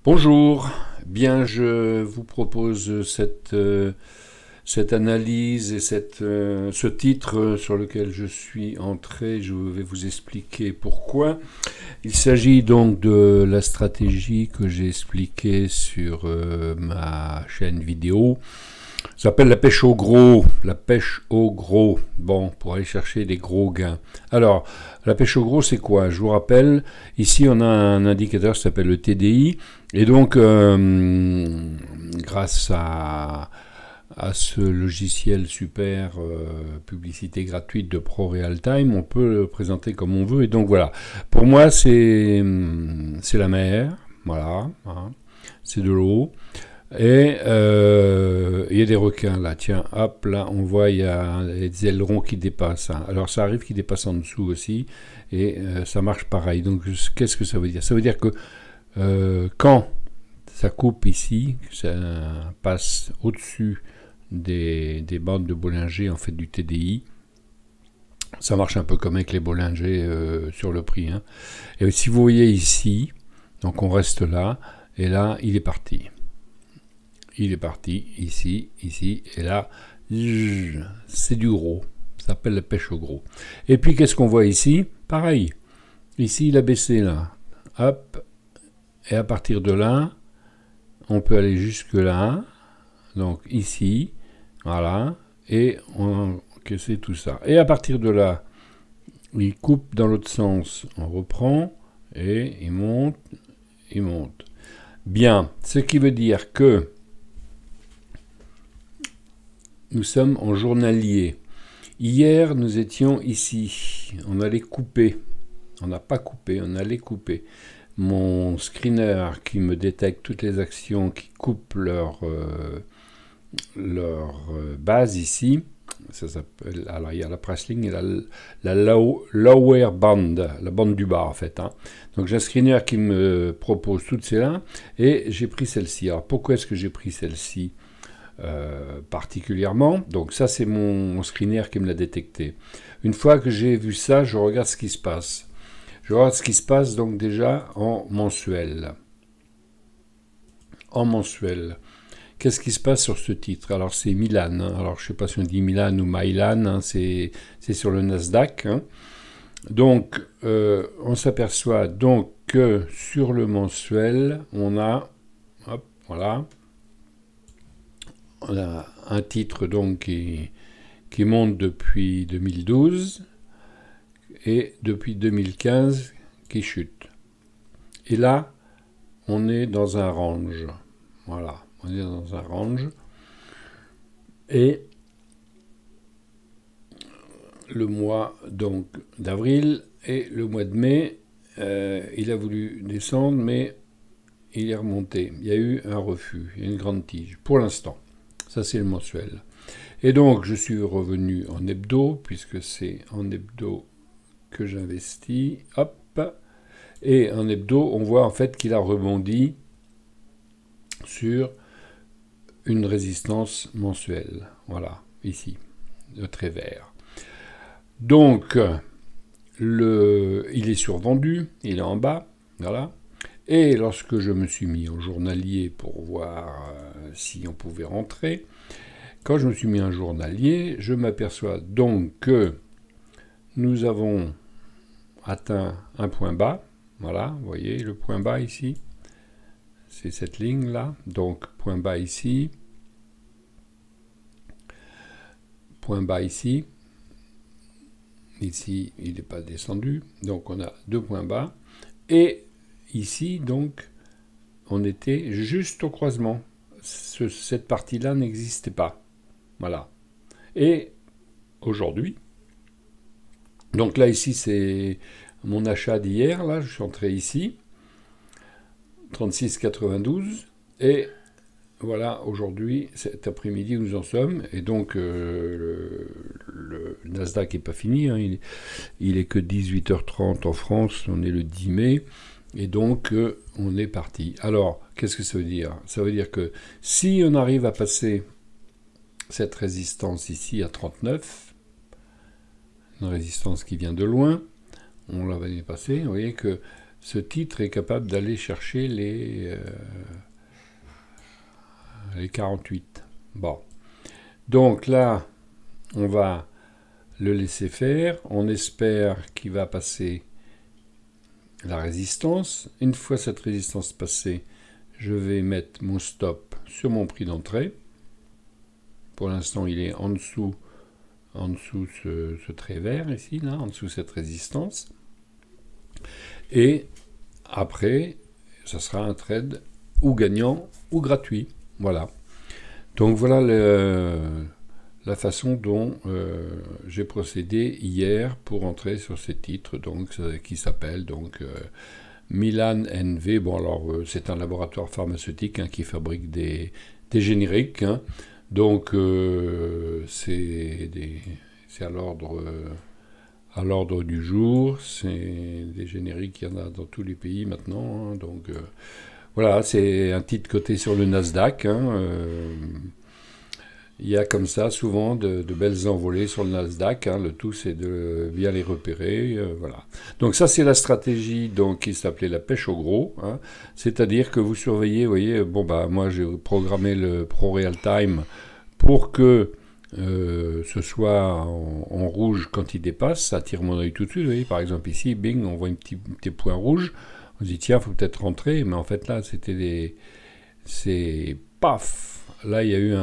Bonjour, bien je vous propose cette analyse et ce titre sur lequel je suis entré. Je vais vous expliquer pourquoi. Il s'agit donc de la stratégie que j'ai expliquée sur ma chaîne vidéo. Ça s'appelle la pêche au gros, la pêche au gros, bon, pour aller chercher des gros gains. Alors, la pêche au gros, c'est quoi? Je vous rappelle, ici on a un indicateur qui s'appelle le TDI, et donc, grâce à ce logiciel super publicité gratuite de Pro Realtime, on peut le présenter comme on veut, et donc voilà. Pour moi, c'est la mer, voilà, hein, c'est de l'eau. Et il y a des requins là, tiens, hop, là on voit il y a des ailerons qui dépassent. Hein. Alors ça arrive qu'ils dépassent en dessous aussi, et ça marche pareil. Donc qu'est-ce que ça veut dire? Ça veut dire que quand ça coupe ici, ça passe au-dessus des bandes de Bollinger, en fait du TDI, ça marche un peu comme avec les Bollinger sur le prix. Hein. Et si vous voyez ici, donc on reste là, et là il est parti. Il est parti, ici, et là, c'est du gros. Ça s'appelle la pêche au gros. Et puis, qu'est-ce qu'on voit ici? Pareil. Ici, il a baissé, là. Hop. Et à partir de là, on peut aller jusque là. Donc, ici. Voilà. Et on encaisse tout ça. Et à partir de là, il coupe dans l'autre sens. On reprend. Et il monte. Il monte. Bien. Ce qui veut dire que nous sommes en journalier. Hier, nous étions ici. On allait couper. On n'a pas coupé, on allait couper. Mon screener qui me détecte toutes les actions qui coupent leur base ici. Ça s'appelle, alors il y a la pricing et la lower band, la bande du bas en fait. Hein. Donc j'ai un screener qui me propose toutes ces-là et j'ai pris celle-ci. Alors pourquoi est-ce que j'ai pris celle-ci particulièrement? Donc ça c'est mon screener qui me l'a détecté. Une fois que j'ai vu ça, je regarde ce qui se passe. Je regarde ce qui se passe donc déjà en mensuel. En mensuel. Qu'est-ce qui se passe sur ce titre? Alors c'est Milan. Hein. Alors je ne sais pas si on dit Milan ou Milan. Hein. C'est sur le Nasdaq. Hein. Donc on s'aperçoit donc que sur le mensuel, on a, hop, voilà. On a un titre donc qui monte depuis 2012 et depuis 2015 qui chute. Et là, on est dans un range. Voilà, on est dans un range. Et le mois donc d'avril et le mois de mai, il a voulu descendre, mais il est remonté. Il y a eu un refus, il y a une grande tige, pour l'instant. Ça, c'est le mensuel. Et donc, je suis revenu en hebdo, puisque c'est en hebdo que j'investis. Hop. Et en hebdo, on voit en fait qu'il a rebondi sur une résistance mensuelle. Voilà, ici, le trait vert. Donc, il est survendu, il est en bas. Voilà. Et lorsque je me suis mis en journalier pour voir si on pouvait rentrer, quand je me suis mis en journalier, je m'aperçois donc que nous avons atteint un point bas. Voilà, vous voyez le point bas ici. C'est cette ligne-là. Donc, point bas ici. Point bas ici. Ici, il n'est pas descendu. Donc, on a deux points bas. Et ici, donc, on était juste au croisement. Cette partie-là n'existait pas. Voilà. Et aujourd'hui, donc là, ici, c'est mon achat d'hier. Là, je suis entré ici, 36,92. Et voilà, aujourd'hui, cet après-midi, nous en sommes. Et donc, le Nasdaq n'est pas fini. Hein. Il est que 18h30 en France. On est le 10 mai. Et donc, on est parti. Alors, qu'est-ce que ça veut dire? Ça veut dire que si on arrive à passer cette résistance ici à 39, une résistance qui vient de loin, on la va dépasser, vous voyez que ce titre est capable d'aller chercher les 48. Bon. Donc là, on va le laisser faire. On espère qu'il va passer la résistance. Une fois cette résistance passée, je vais mettre mon stop sur mon prix d'entrée. Pour l'instant, il est en dessous ce trait vert ici, là, en dessous cette résistance. Et après, ça sera un trade ou gagnant ou gratuit. Voilà. Donc voilà la façon dont j'ai procédé hier pour entrer sur ces titres, donc qui s'appelle donc Mylan NV. Bon alors c'est un laboratoire pharmaceutique qui fabrique des génériques. Donc c'est à l'ordre du jour. C'est des génériques, il y en a dans tous les pays maintenant. Donc voilà, c'est un titre coté sur le Nasdaq. Il y a comme ça souvent de belles envolées sur le Nasdaq. Le tout, c'est de bien les repérer. Voilà. Donc ça, c'est la stratégie donc, qui s'appelait la pêche au gros. C'est-à-dire que vous surveillez, vous voyez, moi j'ai programmé le Pro Real Time pour que ce soit en rouge quand il dépasse. Ça attire mon œil tout de suite. Vous voyez, par exemple ici, bing, on voit un petit point rouge. On se dit, tiens, il faut peut-être rentrer. Mais en fait, là, c'est paf. Là, il y a eu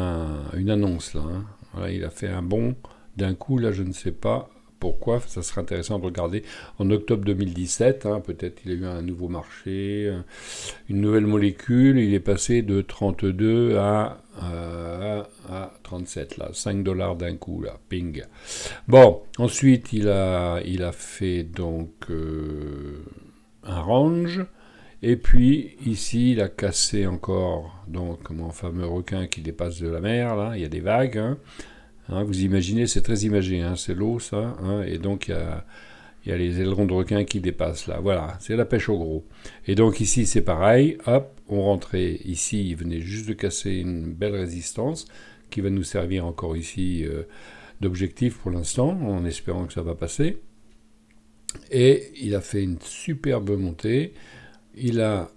une annonce. Là, Voilà, il a fait un bond d'un coup. Là, je ne sais pas pourquoi. Ça serait intéressant de regarder. En octobre 2017, peut-être il y a eu un nouveau marché, une nouvelle molécule. Il est passé de 32 à 37. Là, $5 d'un coup. Là, ping. Bon, ensuite, il a fait donc un range. Et puis, ici, il a cassé encore, donc, mon fameux requin qui dépasse de la mer, là, il y a des vagues, vous imaginez, c'est très imagé, c'est l'eau, ça, et donc, il y a les ailerons de requin qui dépassent, là, voilà, c'est la pêche au gros. Et donc, ici, c'est pareil, hop, on rentrait, ici, il venait juste de casser une belle résistance, qui va nous servir encore ici d'objectif pour l'instant, en espérant que ça va passer. Et il a fait une superbe montée. Il a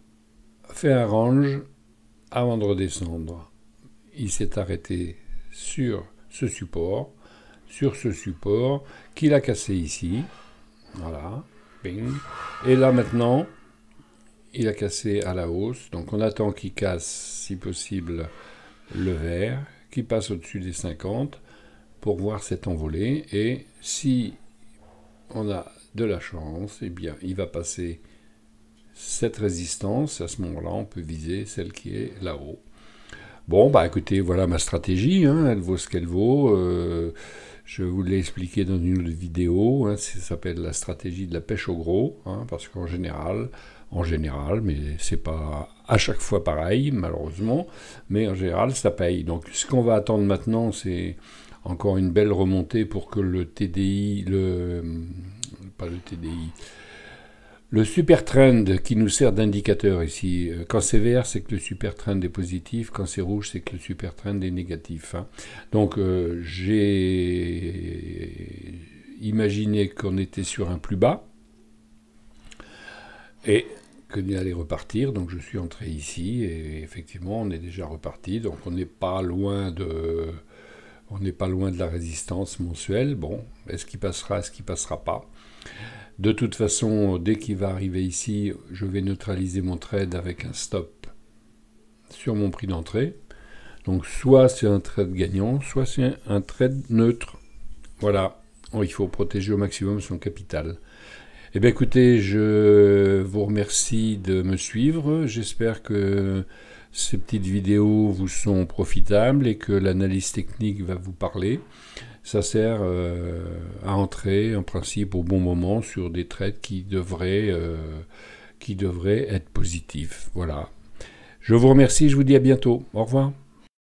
fait un range avant de redescendre. Il s'est arrêté sur ce support qu'il a cassé ici. Voilà, bing. Et là maintenant, il a cassé à la hausse. Donc on attend qu'il casse, si possible, le vert, qui passe au-dessus des 50 pour voir cette envolée. Et si on a de la chance, eh bien, il va passer cette résistance. À ce moment-là, on peut viser celle qui est là-haut. Bon, écoutez, voilà ma stratégie. Elle vaut ce qu'elle vaut. Je vous l'ai expliqué dans une autre vidéo. Ça s'appelle la stratégie de la pêche au gros. Parce qu'en général, mais c'est pas à chaque fois pareil, malheureusement. Mais en général, ça paye. Donc, ce qu'on va attendre maintenant, c'est encore une belle remontée pour que le TDI, le super trend qui nous sert d'indicateur ici, quand c'est vert, c'est que le super trend est positif, quand c'est rouge, c'est que le super trend est négatif. Donc j'ai imaginé qu'on était sur un plus bas et qu'il allait repartir, donc je suis entré ici et effectivement on est déjà reparti, donc on n'est pas loin de la résistance mensuelle. Bon, est-ce qu'il passera, est-ce qu'il passera pas? De toute façon, dès qu'il va arriver ici, je vais neutraliser mon trade avec un stop sur mon prix d'entrée. Donc soit c'est un trade gagnant, soit c'est un trade neutre. Voilà, il faut protéger au maximum son capital. Eh bien écoutez, je vous remercie de me suivre. J'espère que ces petites vidéos vous sont profitables et que l'analyse technique va vous parler. Ça sert à entrer en principe au bon moment sur des trades qui devraient être positifs. Voilà. Je vous remercie, je vous dis à bientôt. Au revoir.